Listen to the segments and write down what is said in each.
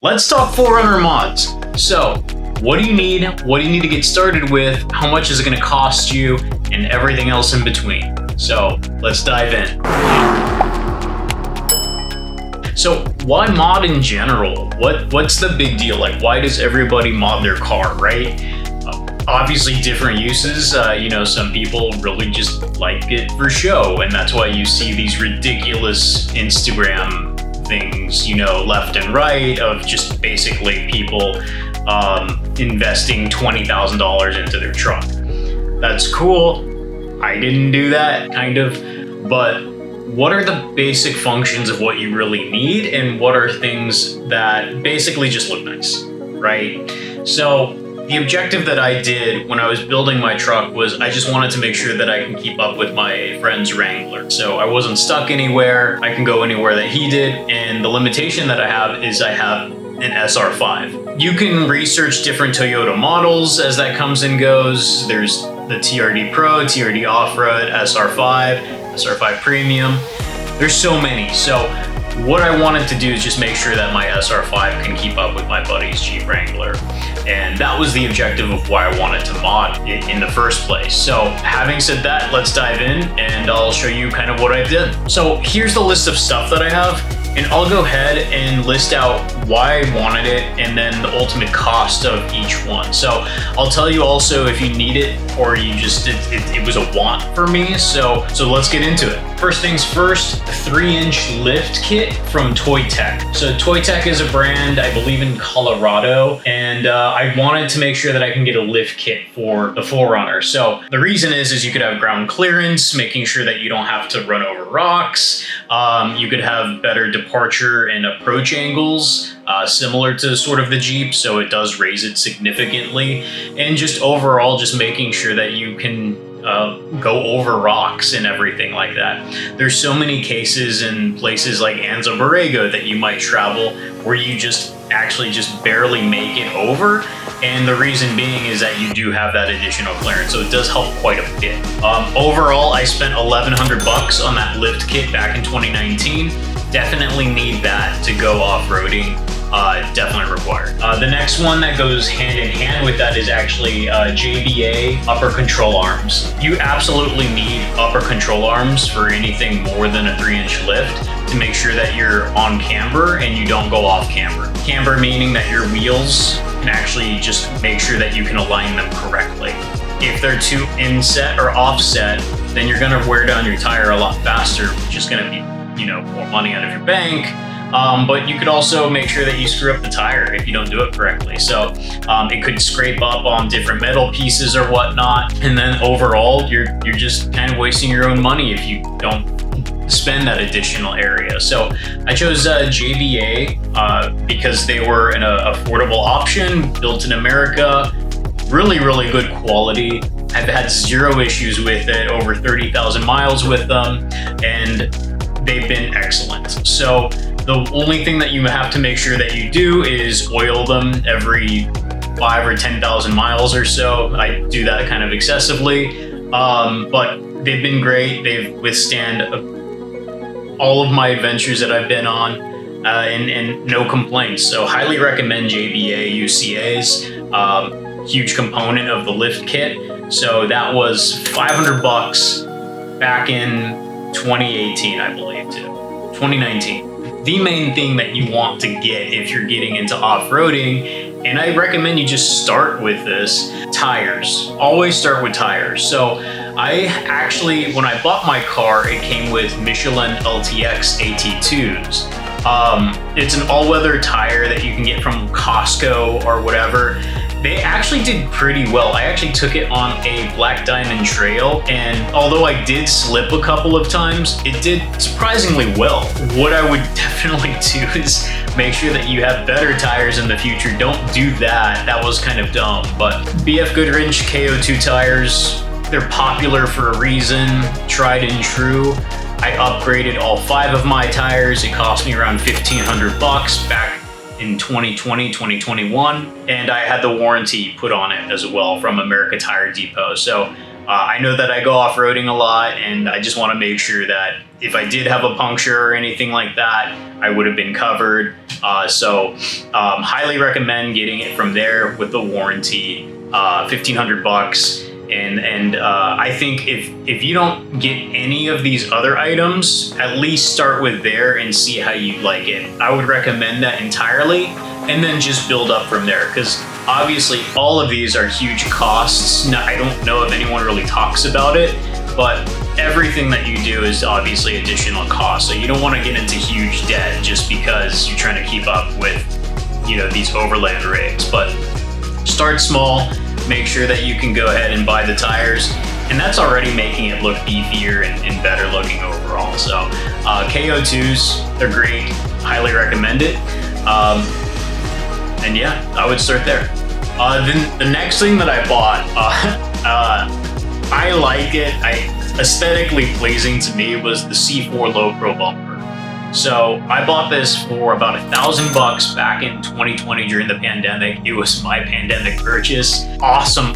Let's talk 4Runner mods. So, what do you need? What do you need to get started with? How much is it going to cost you? And everything else in between. So, let's dive in. So, why mod in general? What's the big deal? Like, why does everybody mod their car, right? Obviously different uses. Some people really just like it for show, and that's why you see these ridiculous Instagram things, left and right, of just basically people investing $20,000 into their truck. That's cool. I didn't do that, kind of, but what are the basic functions of what you really need, and what are things that basically just look nice, right? So the objective that I did when I was building my truck was I just wanted to make sure that I can keep up with my friend's Wrangler. So I wasn't stuck anywhere. I can go anywhere that he did. And the limitation that I have is I have an SR5. You can research different Toyota models as that comes and goes. There's the TRD Pro, TRD Off-Road, SR5, SR5 Premium. There's so many. So what I wanted to do is just make sure that my SR5 can keep up with my buddy's Jeep Wrangler. And that was the objective of why I wanted to mod it in the first place. So having said that, let's dive in and I'll show you kind of what I did. So here's the list of stuff that I have, and I'll go ahead and list out why I wanted it and then the ultimate cost of each one. So I'll tell you also if you need it or you just, it was a want for me. So let's get into it. First things first, 3-inch lift kit from ToyTech. So ToyTech is a brand, I believe, in Colorado, and I wanted to make sure that I can get a lift kit for the 4Runner. So the reason is you could have ground clearance, making sure that you don't have to run over rocks. You could have better departure and approach angles, similar to sort of the Jeep, so it does raise it significantly. And just overall, just making sure that you can go over rocks and everything like that. There's so many cases in places like Anza Borrego that you might travel where you just barely make it over, and the reason being is that you do have that additional clearance, so it does help quite a bit. Overall, I spent $1,100 on that lift kit back in 2019. Definitely need that to go off-roading. Definitely required. The next one that goes hand in hand with that is actually JBA Upper control arms. You absolutely need upper control arms for anything more than a 3-inch lift to make sure that you're on camber and you don't go off camber. Camber meaning that your wheels can actually just make sure that you can align them correctly. If they're too inset or offset, then you're gonna wear down your tire a lot faster, which is gonna be, more money out of your bank. But you could also make sure that you screw up the tire if you don't do it correctly. So it could scrape up on different metal pieces or whatnot. And then overall, you're just kind of wasting your own money if you don't spend that additional area. So I chose JBA because they were an affordable option, built in America, really, really good quality. I've had zero issues with it, over 30,000 miles with them, and they've been excellent. So the only thing that you have to make sure that you do is oil them every 5 or 10,000 miles or so. I do that kind of excessively, but they've been great. They've withstand all of my adventures that I've been on, and no complaints. So highly recommend JBA UCAs. Huge component of the lift kit. So that was $500 back in 2018, I believe, too. 2019. The main thing that you want to get if you're getting into off-roading, and I recommend you just start with this, tires. Always start with tires. So I actually, when I bought my car, it came with Michelin LTX AT2s. It's an all-weather tire that you can get from Costco or whatever. They actually did pretty well. I actually took it on a Black Diamond trail, and although I did slip a couple of times, it did surprisingly well. What I would definitely do is make sure that you have better tires in the future. Don't do that. That was kind of dumb. But BF Goodrich KO2 tires, they're popular for a reason, tried and true. I upgraded all 5 of my tires. It cost me around $1,500 back in 2020, 2021, and I had the warranty put on it as well from America Tire Depot. So I know that I go off-roading a lot, and I just want to make sure that if I did have a puncture or anything like that, I would have been covered. So highly recommend getting it from there with the warranty, $1,500. And I think if you don't get any of these other items, at least start with there and see how you like it. I would recommend that entirely, and then just build up from there, because obviously all of these are huge costs. Now, I don't know if anyone really talks about it, but everything that you do is obviously additional cost. So you don't want to get into huge debt just because you're trying to keep up with, you know, these Overland rigs. But start small, make sure that you can go ahead and buy the tires, and that's already making it look beefier and better looking overall. So KO2s, they're great, highly recommend it. And yeah, I would start there. Then the next thing that I bought, I like it. Aesthetically pleasing to me was the C4 LoPro bumper. So I bought this for about $1,000 back in 2020 during the pandemic. It was my pandemic purchase. Awesome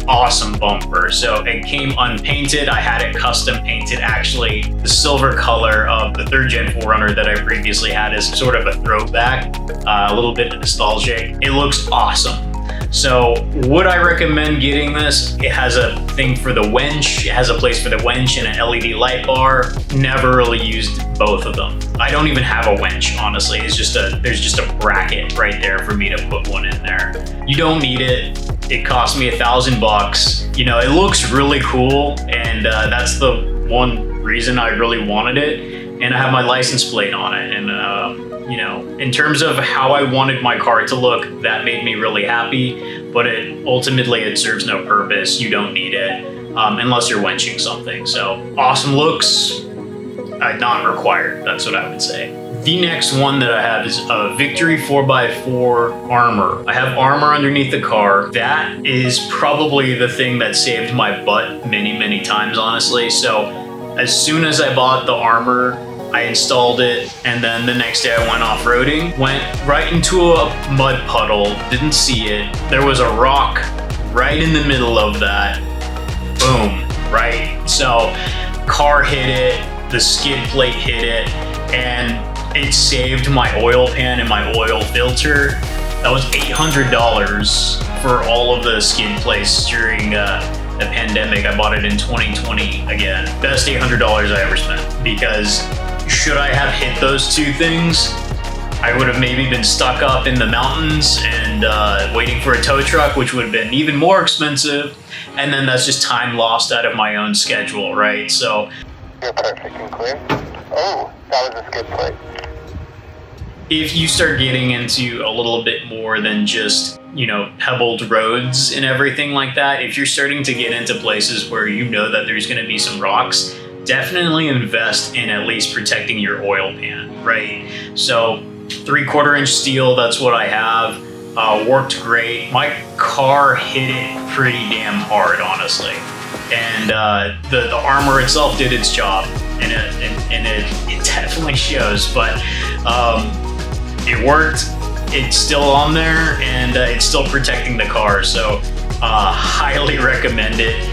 bumper. So it came unpainted. I had it custom painted, actually. The silver color of the 3rd Gen 4Runner that I previously had is sort of a throwback, a little bit nostalgic. It looks awesome. So would I recommend getting this? It has a thing for the winch. It has a place for the winch and an LED light bar. Never really used both of them. I don't even have a winch, honestly. There's just a bracket right there for me to put one in there. You don't need it. It cost me $1,000. You know, it looks really cool, and that's the one reason I really wanted it. And I have my license plate on it, and you know, in terms of how I wanted my car to look, that made me really happy, but ultimately it serves no purpose. You don't need it unless you're winching something. So awesome looks, not required. That's what I would say. The next one that I have is a Victory 4x4 armor. I have armor underneath the car. That is probably the thing that saved my butt many times, honestly. So as soon as I bought the armor, I installed it, and then the next day I went off-roading, went right into a mud puddle, didn't see it. There was a rock right in the middle of that. Boom, right? So car hit it, the skid plate hit it, and it saved my oil pan and my oil filter. That was $800 for all of the skid plates during the pandemic. I bought it in 2020 again. Best $800 I ever spent, because should I have hit those two things, I would have maybe been stuck up in the mountains and waiting for a tow truck, which would have been even more expensive. And then that's just time lost out of my own schedule, right? So you're perfect and clear. Oh, that was a skid plate. If you start getting into a little bit more than just, you know, pebbled roads and everything like that, if you're starting to get into places where you know that there's going to be some rocks, definitely invest in at least protecting your oil pan, right? So 3/4 inch steel, that's what I have. Worked great. My car hit it pretty damn hard, honestly. And the armor itself did its job, and it definitely shows, but it worked. It's still on there, and it's still protecting the car. So highly recommend it.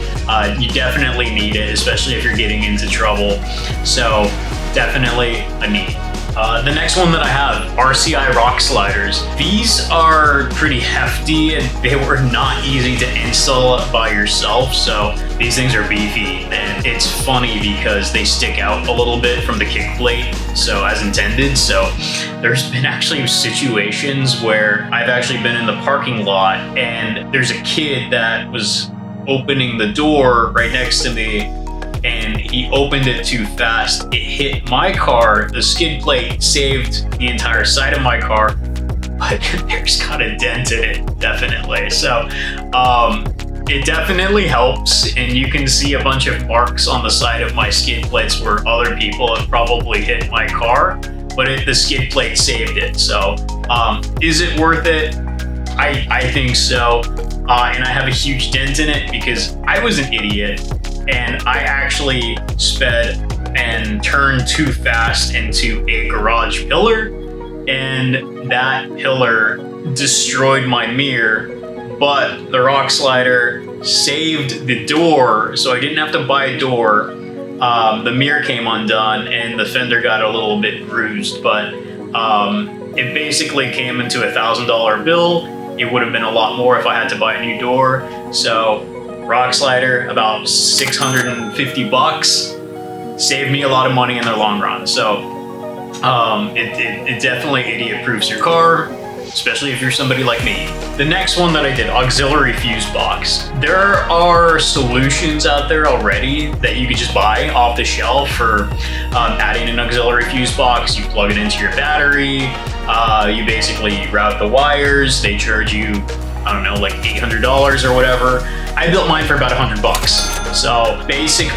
You definitely need it, especially if you're getting into trouble. So definitely a need. The next one that I have, RCI rock sliders. These are pretty hefty, and they were not easy to install by yourself. So these things are beefy, and it's funny because they stick out a little bit from the kick plate, so as intended. So there's been actually situations where I've actually been in the parking lot, and there's a kid that was opening the door right next to me, and he opened it too fast. It hit my car. The skid plate saved the entire side of my car, but there's got a dent in it, definitely. So it definitely helps, and you can see a bunch of marks on the side of my skid plates where other people have probably hit my car, but the skid plate saved it. So is it worth it? I think so. And I have a huge dent in it because I was an idiot, and I actually sped and turned too fast into a garage pillar, and that pillar destroyed my mirror, but the rock slider saved the door, so I didn't have to buy a door. The mirror came undone and the fender got a little bit bruised, but it basically came into $1,000 bill. It would have been a lot more if I had to buy a new door. So rock slider, about 650 bucks, saved me a lot of money in the long run. So it definitely idiot-proofs your car, especially if you're somebody like me. The next one that I did, auxiliary fuse box. There are solutions out there already that you could just buy off the shelf for adding an auxiliary fuse box. You plug it into your battery, you basically route the wires, they charge you, I don't know, like $800 or whatever. I built mine for about 100 bucks. So basic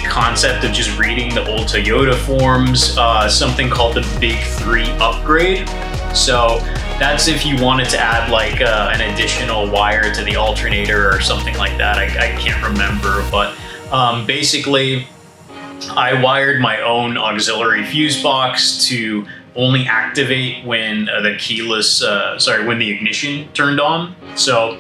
concept of just reading the old Toyota forms, something called the Big 3 upgrade. So that's if you wanted to add like an additional wire to the alternator or something like that. I can't remember, but basically I wired my own auxiliary fuse box to only activate when when the ignition turned on. So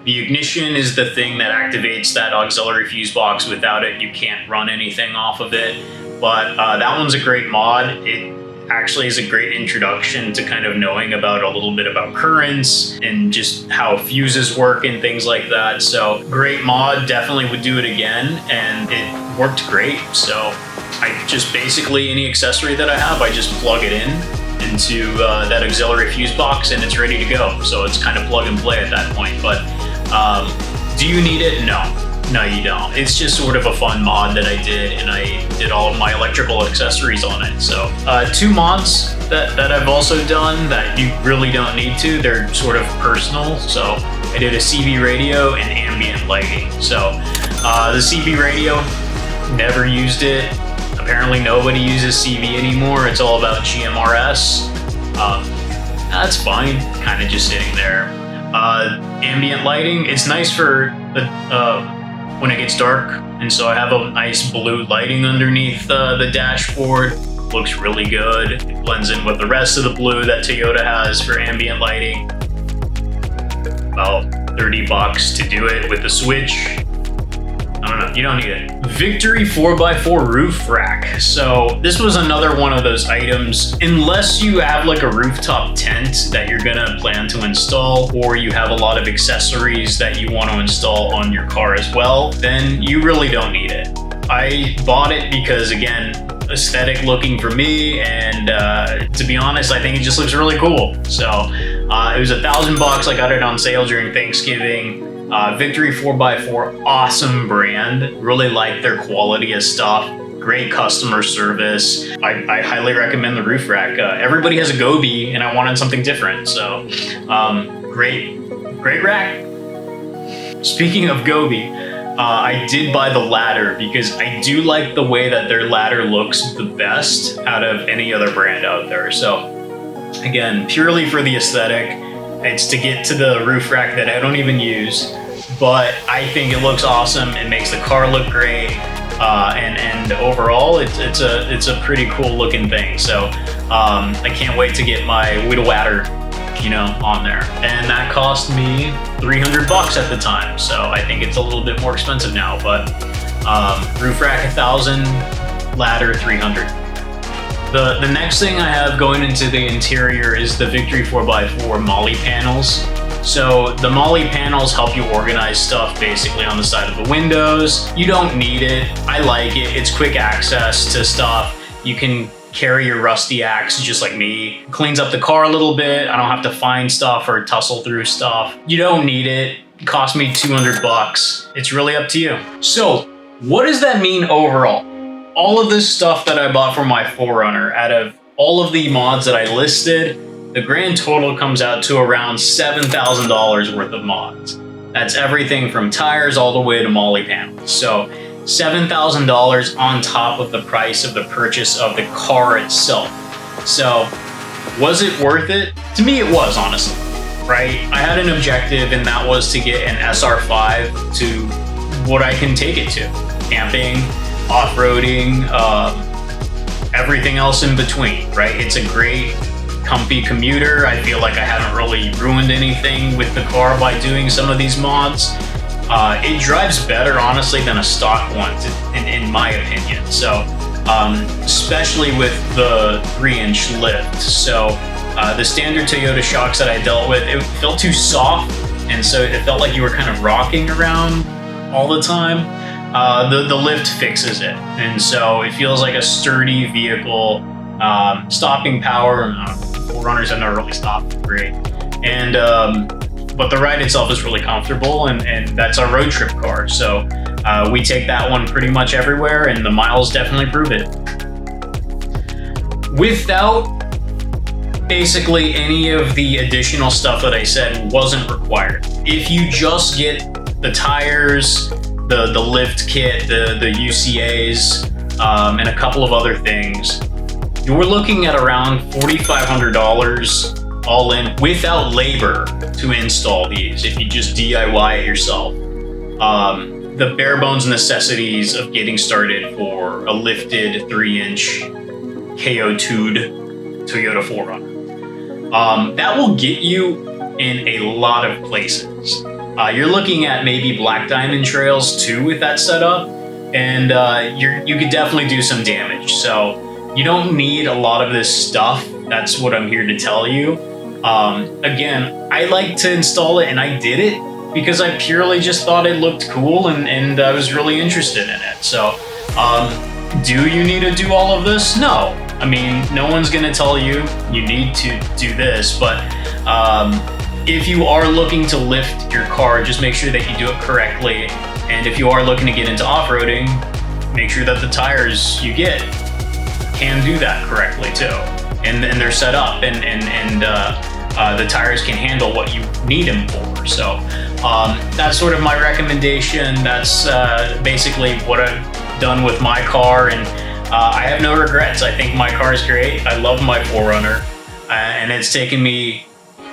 the ignition is the thing that activates that auxiliary fuse box. Without it, you can't run anything off of it. But that one's a great mod. It actually is a great introduction to kind of knowing about a little bit about currents and just how fuses work and things like that. So great mod, definitely would do it again, and it worked great. So I just basically, any accessory that I have, I just plug it into that auxiliary fuse box and it's ready to go. So it's kind of plug and play at that point. But do you need it? No, you don't. It's just sort of a fun mod that I did, and I did all of my electrical accessories on it. So 2 mods that I've also done that you really don't need to. They're sort of personal. So I did a CB radio and ambient lighting. So the CB radio, never used it. Apparently nobody uses CV anymore. It's all about GMRS. That's fine, kind of just sitting there. Ambient lighting, it's nice for when it gets dark, and so I have a nice blue lighting underneath the dashboard. Looks really good. It blends in with the rest of the blue that Toyota has for ambient lighting. About 30 bucks to do it with the switch. I don't know, you don't need it. Victory 4x4 roof rack. So this was another one of those items, unless you have like a rooftop tent that you're gonna plan to install, or you have a lot of accessories that you want to install on your car as well, then you really don't need it. I bought it because, again, aesthetic looking for me, and to be honest, I think it just looks really cool. So it was $1,000 bucks. I got it on sale during Thanksgiving. Victory 4x4, awesome brand. Really like their quality of stuff. Great customer service. I highly recommend the roof rack. Everybody has a Gobi, and I wanted something different. So great rack. Speaking of Gobi, I did buy the ladder because I do like the way that their ladder looks the best out of any other brand out there. So again, purely for the aesthetic. It's to get to the roof rack that I don't even use, but I think it looks awesome. It makes the car look great, and overall, it's a pretty cool looking thing. So I can't wait to get my widow ladder, on there. And that cost me 300 bucks at the time. So I think it's a little bit more expensive now, but roof rack 1,000, ladder 300. The next thing I have going into the interior is the Victory 4x4 molle panels. So the molle panels help you organize stuff basically on the side of the windows. You don't need it. I like it. It's quick access to stuff. You can carry your rusty axe just like me. It cleans up the car a little bit. I don't have to find stuff or tussle through stuff. You don't need it. It cost me 200 bucks. It's really up to you. So what does that mean overall? All of this stuff that I bought for my 4Runner, out of all of the mods that I listed, the grand total comes out to around $7,000 worth of mods. That's everything from tires all the way to molle panels. So $7,000 on top of the price of the purchase of the car itself. So was it worth it? To me, it was, honestly, right? I had an objective, and that was to get an SR5 to what I can take it to. Camping, off-roading, everything else in between, right? It's a great comfy commuter. I feel like I haven't really ruined anything with the car by doing some of these mods. It drives better, honestly, than a stock one, in my opinion. So, especially with the 3-inch lift. So, the standard Toyota shocks that I dealt with, it felt too soft, and so it felt like you were kind of rocking around all the time. The lift fixes it, and so it feels like a sturdy vehicle. Stopping power, 4Runners have never really stopped great, and but the ride itself is really comfortable, and that's our road trip car. So we take that one pretty much everywhere, and the miles definitely prove it. Without basically any of the additional stuff that I said wasn't required. If you just get the tires, the lift kit, the UCAs, and a couple of other things, you're looking at around $4,500 all in without labor to install these if you just DIY it yourself. The bare bones necessities of getting started for a lifted 3-inch KO2'd Toyota 4Runner. That will get you in a lot of places. You're looking at maybe black diamond trails too with that setup, and you could definitely do some damage. So you don't need a lot of this stuff. That's what I'm here to tell you. Again, I like to install it, and I did it because I purely just thought it looked cool, and I was really interested in it. So do you need to do all of this? No. I mean, no one's gonna tell you you need to do this, but if you are looking to lift your car, just make sure that you do it correctly. And if you are looking to get into off-roading, make sure that the tires you get can do that correctly too. And they're set up, and the tires can handle what you need them for. So that's sort of my recommendation. That's basically what I've done with my car, and I have no regrets. I think my car is great. I love my 4Runner, and it's taken me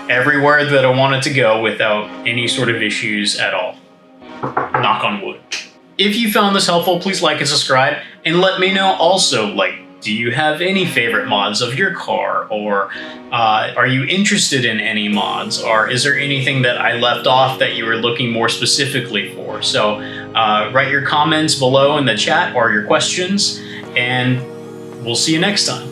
everywhere that I wanted to go without any sort of issues at all. Knock on wood. If you found this helpful, please like and subscribe, and let me know also, like, do you have any favorite mods of your car, or are you interested in any mods, or is there anything that I left off that you were looking more specifically for? So write your comments below in the chat or your questions, and we'll see you next time.